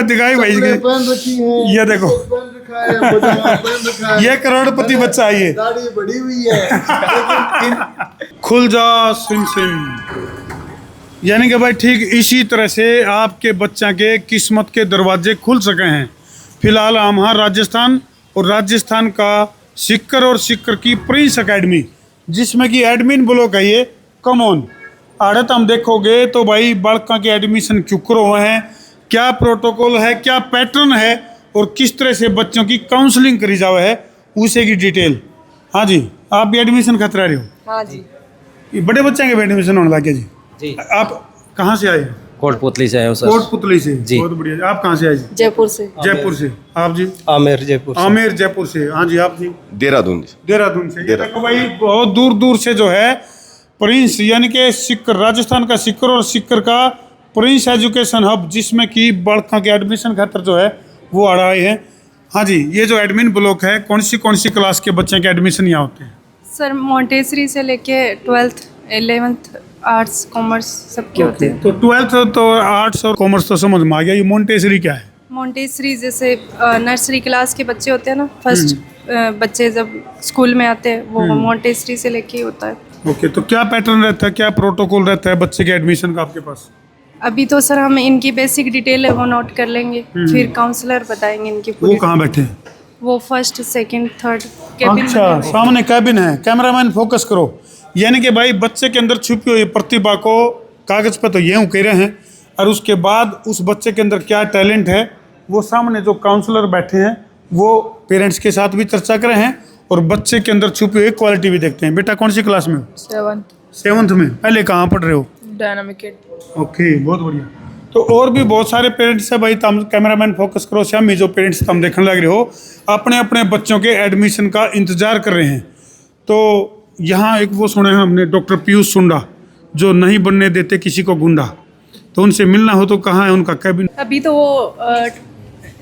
दिखाई भाई पहन रखी है, ये देखो पहन रखा है, पजामा पहन रखा है, ये करोड़पति बच्चा है ये। दाढ़ी बढ़ी हुई है, लेकिन खुल जा सिम सिम। यानी कि भाई ठीक इसी तरह से आपके बच्चा के किस्मत के दरवाजे खुल सके हैं। फिलहाल हम यहाँ राजस्थान और राजस्थान का सिक्कर और सिक्कर की प्रिंस एकेडमी, जिसमें कि एडमिन ब्लॉक है ये कमोन आड़त हम देखोगे तो भाई बालका के एडमिशन क्यों हुए हैं, क्या प्रोटोकॉल है, क्या पैटर्न है और किस तरह से बच्चों की काउंसलिंग करी जावे है उसे की डिटेल। हाँ जी, आप भी एडमिशन खतरा रहे हो? हाँ जी। ये बड़े बच्चे के भी एडमिशन होने लगे जी? जी। आप कहाँ से आए? कोटपुतली से आए हो सर। कोटपुतली से जी। बहुत बढ़िया। आप कहाँ से आए जी? जयपुर से। जयपुर से। आप जी? आमेर जयपुर से। आमेर जयपुर से। हाँ जी, आप जी? देहरादून। देहरादून से। ये देखो भाई बहुत दूर दूर से जो है प्रिंस यानी कि सिक्कर, राजस्थान का सिक्कर और सिक्कर का प्रिंस एजुकेशन हब, जिसमें कि बड़का के एडमिशन खातर जो है वो आ रहे हैं। हाँ जी, ये जो एडमिन ब्लॉक है कौन सी क्लास के बच्चे के एडमिशन यहाँ होते हैं? सर मोंटेसरी से लेके 12th 11th आर्ट्स कॉमर्स सबके होते हैं। तो 12th तो आर्ट्स और कॉमर्स तो समझ में आ गया। ये मोंटेसरी क्या है? मोंटेसरी जैसे नर्सरी क्लास के बच्चे होते हैं ना, फर्स्ट बच्चे जब स्कूल में आते हैं वो मोंटेसरी से लेके ही होता है। ओके, तो क्या पैटर्न रहता है, क्या प्रोटोकॉल रहता है बच्चे के एडमिशन का आपके पास? अभी तो सर हम इनकी बेसिक डिटेल है वो नोट कर लेंगे, फिर काउंसलर बताएंगे इनकी वो पूरी। कहाँ बैठे हैं? वो फर्स्ट सेकंड थर्ड कैबिन। अच्छा, सामने कैबिन है। कैमरामैन फोकस करो। यानी कि भाई बच्चे के अंदर छुपी हुई प्रतिभा को कागज पर तो यूँ कह रहे हैं, और उसके बाद उस बच्चे के अंदर क्या टैलेंट है वो सामने जो काउंसलर बैठे हैं वो पेरेंट्स के साथ भी चर्चा कर रहे हैं और बच्चे के अंदर छुपी हुई क्वालिटी भी देखते हैं। बेटा कौन सी क्लास में हो? 7th में। पहले कहाँ पढ़ रहे हो? डायनामिक। ओके, बहुत बढ़िया। तो और भी बहुत सारे पेरेंट्स है भाई, तम कैमरामैन फोकस करो। श्यामी जो पेरेंट्स तुम देखने लग रहे हो अपने अपने बच्चों के एडमिशन का इंतजार कर रहे हैं। तो यहाँ एक वो सुने हैं हमने, डॉक्टर पीयूष सुंडा, जो नहीं बनने देते किसी को गुंडा। तो उनसे मिलना हो तो कहाँ है उनका कैबिन? अभी तो वो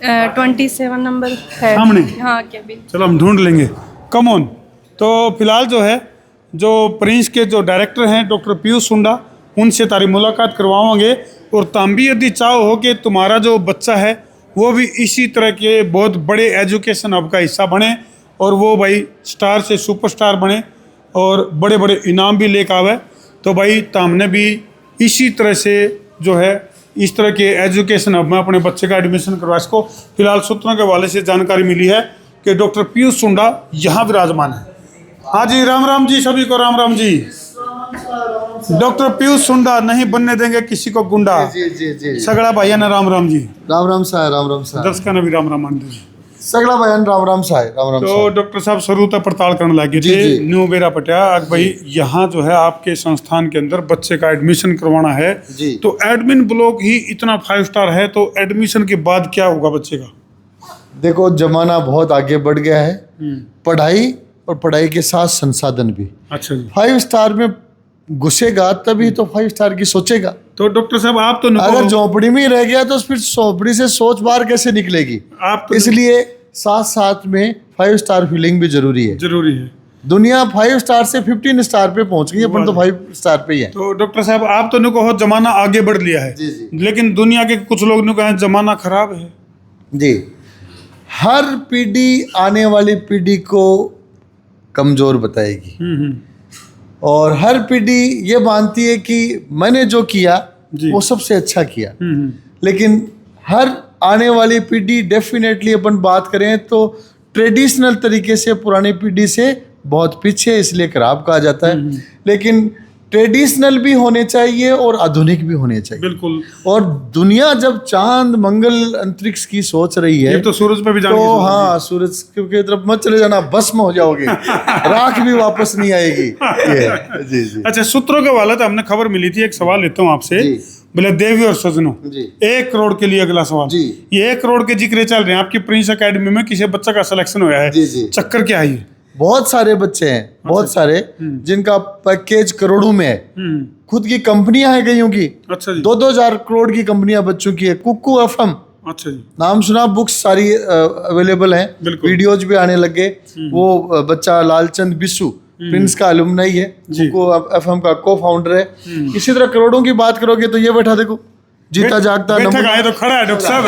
27 नंबर है सामने? हाँ कैबिन। चलो हम ढूंढ लेंगे। Come on. तो फिलहाल जो है जो प्रिंस के जो डायरेक्टर हैं डॉक्टर पीयूष सुंडा, उनसे तारी मुलाकात करवाओगे और तुम भी यदि चाहो हो कि तुम्हारा जो बच्चा है वो भी इसी तरह के बहुत बड़े एजुकेशन हब का हिस्सा बने और वो भाई स्टार से सुपरस्टार बने और बड़े बड़े इनाम भी लेकर आवे, तो भाई तुमने भी इसी तरह से जो है इस तरह के एजुकेशन हब में अपने बच्चे का एडमिशन करवा इसको। फिलहाल सूत्रों के हवाले से जानकारी मिली है कि डॉक्टर पीयूष सुंडा यहाँ विराजमान है। हाँ जी, राम राम जी सभी को, राम राम जी। डॉक्टर पीयूष सुंडा, नहीं बनने देंगे किसी को गुंडा। जी जी जी। सगड़ा भाइया ने राम राम जी। राम राम साहब, राम राम साहब। दर्शकों ने भी राम राम मान दी। सगला बयान राम राम साहब, राम राम तो साहब। डॉक्टर साहब शुरू तक पड़ताल करने लगे जी, थे जी। न्यू बेरा पटिया भाई, यहाँ जो है आपके संस्थान के अंदर बच्चे का एडमिशन करवाना है जी। तो एडमिन ब्लॉक ही इतना 5 स्टार है, तो एडमिशन के बाद क्या होगा बच्चे का? देखो जमाना बहुत आगे बढ़ गया है, पढ़ाई और पढ़ाई के साथ संसाधन भी। अच्छा जी। 5 स्टार में घुसेगा तभी तो 5 स्टार की सोचेगा। तो डॉक्टर साहब आप तो अगर झोपड़ी में ही रह गया तो फिर झोपड़ी से सोच बाहर कैसे निकलेगी? आप तो इसलिए साथ साथ में 5 स्टार फीलिंग भी जरूरी है। जरूरी है। दुनिया 5 स्टार से 15 स्टार पे पहुंच गई, अपन तो 5 स्टार पे ही है। तो डॉक्टर साहब आप तो नु कहो जमाना आगे बढ़ लिया है, जी, जी। लेकिन दुनिया के कुछ लोग नु कहें जमाना खराब है। जी, हर पीढ़ी आने वाली पीढ़ी को कमजोर बताएगी और हर पीढ़ी ये मानती है कि मैंने जो किया जी। वो सबसे अच्छा किया। लेकिन हर आने वाली पीढ़ी डेफिनेटली अपन बात करें तो ट्रेडिशनल तरीके से पुरानी पीढ़ी से बहुत पीछे, इसलिए खराब कहा जाता है। लेकिन ट्रेडिशनल भी होने चाहिए और आधुनिक भी होने चाहिए। बिल्कुल। और दुनिया जब चांद मंगल अंतरिक्ष की सोच रही है ये तो सूरज पे भी जाने की तो सोच रही है। हाँ, सूरज की तरफ मत चले जाना, भस्म हो जाओगे, राख भी वापस नहीं आएगी। ये जी जी। अच्छा, सूत्रों के हवाले से हमने खबर मिली थी, एक सवाल लेता हूँ आपसे। जी। बोले देवी और सजनों, जी। 1 करोड़ के लिए अगला सवाल। जी। ये 1 करोड़ के जिक्र चल रहे हैं आपकी प्रिंस एकेडमी में, किसी बच्चा का सिलेक्शन हुआ है। जी, जी। चक्कर क्या है ये? बहुत सारे बच्चे हैं, बहुत सारे जिनका पैकेज करोड़ों में है। खुद की कंपनियां हैं कईयों की, अच्छा जी। 2-2 हजार करोड़ की कंपनियां बच्चों की है। कुक्कू एफएम अच्छा जी। नाम सुना, बुक्स सारी अवेलेबल हैं, बिल्कुल। वीडियोज भी आने लगे। वो बच्चा लालचंद बिस्सू प्रिंस का अलुमनाई है, कुक्कू एफएम का को फाउंडर है। इसी तरह करोड़ों की बात करोगे तो ये बैठा देखो, जीता जागता बैठक नमूना। आए तो खड़ा है डॉक्टर साहब।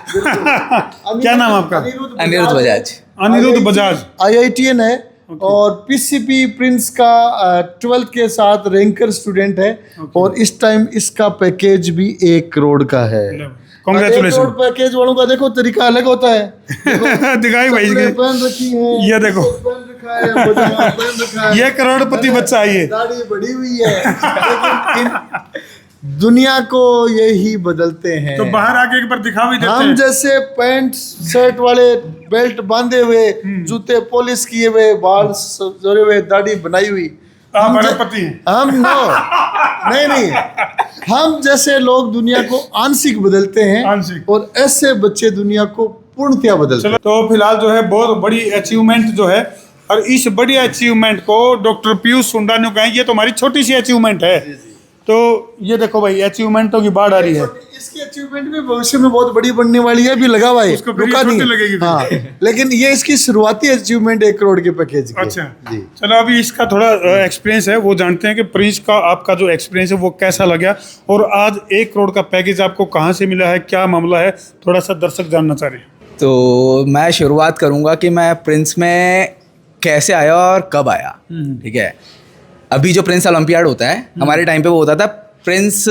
क्या नाम आपका? अनिरुद्ध बजाज। अनिरुद्ध बजाज। IITN है और PCP प्रिंस का 12th के साथ रैंकर स्टूडेंट है और इस टाइम इसका पैकेज भी 1 करोड़ का है। 1 कांग्रेचुलेशन। करोड़ पैकेज वालों का देखो तरीका अलग होता है। दिखाई भाई कपड़े पहन रखी है, ये देखो। पहन रखा है, पजामा पहन रखा है, ये करोड़पति बच्चा है ये। दाढ़ी बढ़ी हुई है, लेकिन दुनिया को यही बदलते हैं। तो बाहर आके एक बार दिखा भी देते हम हैं। जैसे पैंट शर्ट वाले बेल्ट बांधे हुए, जूते पॉलिश किए हुए, बाल जोड़े हुए, दाढ़ी बनाई हुई, आप करोड़पति हैं। हम नहीं हम जैसे लोग दुनिया को आंशिक बदलते हैं आंशिक। और ऐसे बच्चे दुनिया को पूर्णतया बदलते हैं। चलो, तो फिलहाल जो है बहुत बड़ी अचीवमेंट जो है, और इस बड़ी अचीवमेंट को डॉक्टर पीयूष सुंडा ने कहा ये तो हमारी छोटी सी अचीवमेंट है। तो ये देखो भाई, अचीवमेंटों की बाढ़ आ रही है। इसकी अचीवमेंट भी भविष्य में बहुत बड़ी बनने वाली है, अभी लगा हुआ है, उसको फिर रुका ये नहीं छोटी लगेगी फिर। हाँ, लेकिन ये इसकी शुरुआती अचीवमेंट 1 करोड़ के पैकेज की। अच्छा जी। चलो, अभी इसका थोड़ा एक्सपीरियंस है वो जानते हैं कि प्रिंस का आपका जो एक्सपीरियंस है वो कैसा लगा, और आज 1 करोड़ का पैकेज आपको कहाँ से मिला है, क्या मामला है, थोड़ा सा दर्शक जानना चाह रहे हैं। तो मैं शुरुआत करूंगा कि मैं प्रिंस में कैसे आया और कब आया। ठीक है, अभी जो प्रिंस ओलंपियाड होता है, हमारे टाइम पे वो होता था Prince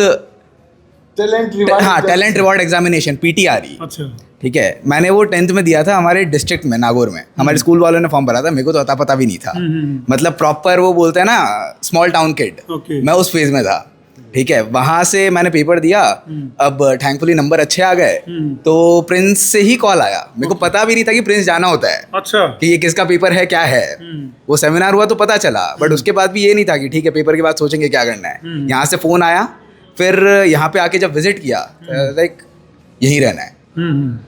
talent reward examination, PTRE। अच्छा। ठीक है, मैंने वो 10th में दिया था हमारे डिस्ट्रिक्ट में, नागौर में। हमारे स्कूल वालों ने फॉर्म भरा था, मेरे को तो अता पता भी नहीं था। मतलब प्रॉपर वो बोलते हैं ना, स्मॉल टाउन किड, Okay. मैं उस फेज में था। ठीक है, वहां से मैंने पेपर दिया। अब थैंकफुली नंबर अच्छे आ गए, तो प्रिंस से ही कॉल आया। मेरे को पता भी नहीं था कि प्रिंस जाना होता है, अच्छा। कि ये किसका पेपर है, क्या है। वो सेमिनार हुआ तो पता चला, बट उसके बाद भी ये नहीं था कि ठीक है पेपर के बाद सोचेंगे क्या करना है। यहाँ से फोन आया, फिर यहाँ पे आके जब विजिट किया, लाइक यहीं रहना है।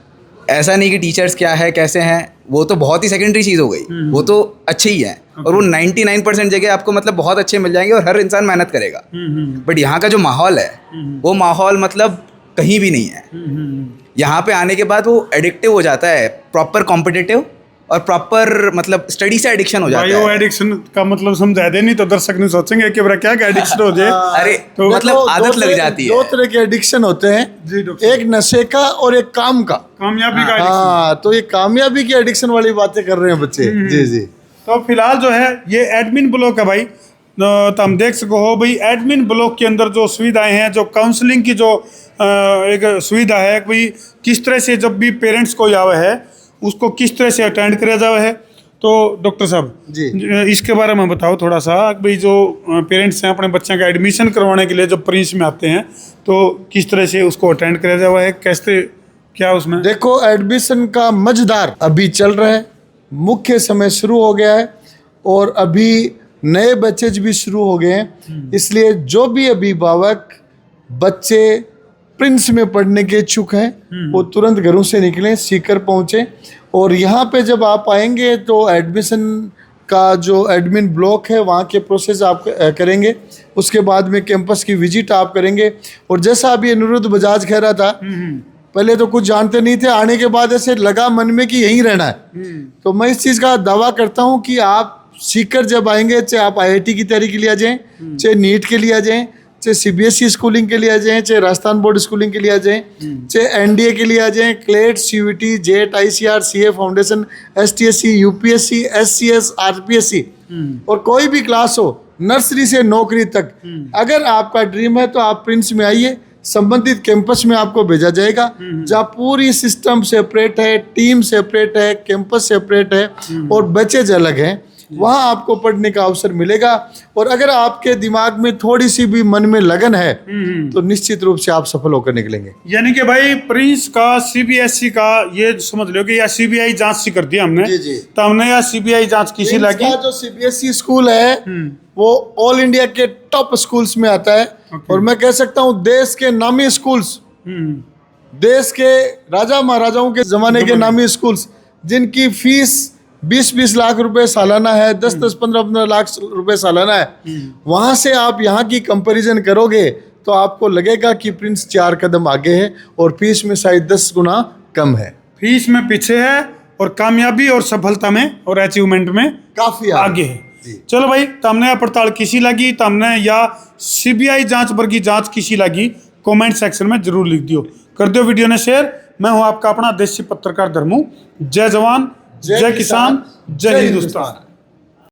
ऐसा नहीं कि टीचर्स क्या है कैसे हैं, वो तो बहुत ही सेकेंडरी चीज़ हो गई, वो तो अच्छे ही हैं। और वो 99% जगह आपको मतलब बहुत अच्छे मिल जाएंगे और हर इंसान मेहनत करेगा। बट यहाँ का जो माहौल है, वो माहौल मतलब कहीं भी नहीं है। यहाँ पे आने के बाद वो एडिक्टिव हो जाता है, प्रॉपर कॉम्पिटिटिव, और प्रॉपर मतलब स्टडी से एडिक्शन हो जाता भाई है। वो एडिक्शन का मतलब समझा दे, नहीं तो दर्शक नहीं सोचेंगे कि क्या एडिक्शन हो जाए। अरे तो मतलब आदत लग जाती है। 2 तरह के एडिक्शन होते जी, हैं, डॉक्टर। एक नशे का और एक काम का। कामयाबी का एडिक्शन। हाँ, तो ये कामयाबी की एडिक्शन वाली बातें कर रहे हैं बच्चे। जी जी। तो फिलहाल जो है ये एडमिन ब्लॉक है भाई, तो हम देख सको हो भाई, एडमिन ब्लॉक के अंदर जो सुविधाएं हैं, जो काउंसलिंग की जो एक सुविधा है, भाई किस तरह से जब भी पेरेंट्स कोई आवे है उसको किस तरह से अटेंड किया जावे है। तो डॉक्टर साहब जी। इसके बारे में बताओ थोड़ा सा, भाई जो पेरेंट्स हैं अपने बच्चे का एडमिशन करवाने के लिए जब प्रिंस में आते हैं तो किस तरह से उसको अटेंड किया जावा है, कैसे क्या उसमें। देखो, एडमिशन का मजदार अभी चल रहा है, मुख्य समय शुरू हो गया है और अभी नए बैचेज भी शुरू हो गए हैं। इसलिए जो भी अभिभावक बच्चे प्रिंस में पढ़ने के इच्छुक हैं वो तुरंत घरों से निकलें, सीकर पहुँचें। और यहाँ पे जब आप आएंगे तो एडमिशन का जो एडमिन ब्लॉक है वहाँ के प्रोसेस आप करेंगे, उसके बाद में कैंपस की विजिट आप करेंगे। और जैसा अभी अनिरुद्ध बजाज कह रहा था, पहले तो कुछ जानते नहीं थे, आने के बाद ऐसे लगा मन में कि यहीं रहना है। तो मैं इस चीज़ का दावा करता हूँ कि आप सीकर जब आएंगे, चाहे आप IIT की तैयारी के लिए आ जाएं, चाहे नीट के लिए आ जाएं, चाहे CBSE स्कूलिंग के लिए आ जाएं, चाहे राजस्थान बोर्ड स्कूलिंग के लिए आ जाएं, चाहे NDA के लिए आ जाएं, CLAT, CUET, JET, ICR, CA foundation, STSC, UPSC, SCS, RPSC और कोई भी क्लास हो, नर्सरी से नौकरी तक, अगर आपका ड्रीम है तो आप प्रिंस में आइए। संबंधित कैंपस में आपको भेजा जाएगा जहाँ पूरी सिस्टम सेपरेट है, टीम सेपरेट है, कैंपस सेपरेट है और बैचेज अलग हैं। वहाँ आपको पढ़ने का अवसर मिलेगा। और अगर आपके दिमाग में थोड़ी सी भी मन में लगन है तो निश्चित रूप से आप सफल होकर निकलेंगे। यानी कि भाई प्रिंस का CBSE का ये समझ लो कि या CBI जांच सी कर दी हमने। जी, जी। तो हमने या CBI जांच किसी प्रिंस लगी। का जो CBSE स्कूल है वो ऑल इंडिया के टॉप स्कूल्स में आता है। और मैं कह सकता हूँ देश के नामी स्कूल्स, देश के राजा महाराजाओं के जमाने के नामी स्कूल्स जिनकी फीस 20-20 लाख रुपए सालाना है, 10-10, 15-15 लाख रुपए सालाना है, वहां से आप यहाँ की कंपैरिजन करोगे तो आपको लगेगा कि प्रिंस 4 कदम आगे है और फीस में शायद 10 गुना कम है। फीस में पीछे है और कामयाबी और सफलता में और अचीवमेंट में काफी आगे है। चलो भाई, तमने या पड़ताल किसी लगी, तमने या CBI जांच वर्गी जांच किसी लगी, कमेंट सेक्शन में जरूर लिख दियो, कर दो वीडियो ने शेयर। मैं हूं आपका अपना देशी पत्रकार धर्मू। जय जवान, जय किसान, जय हिंदुस्तान।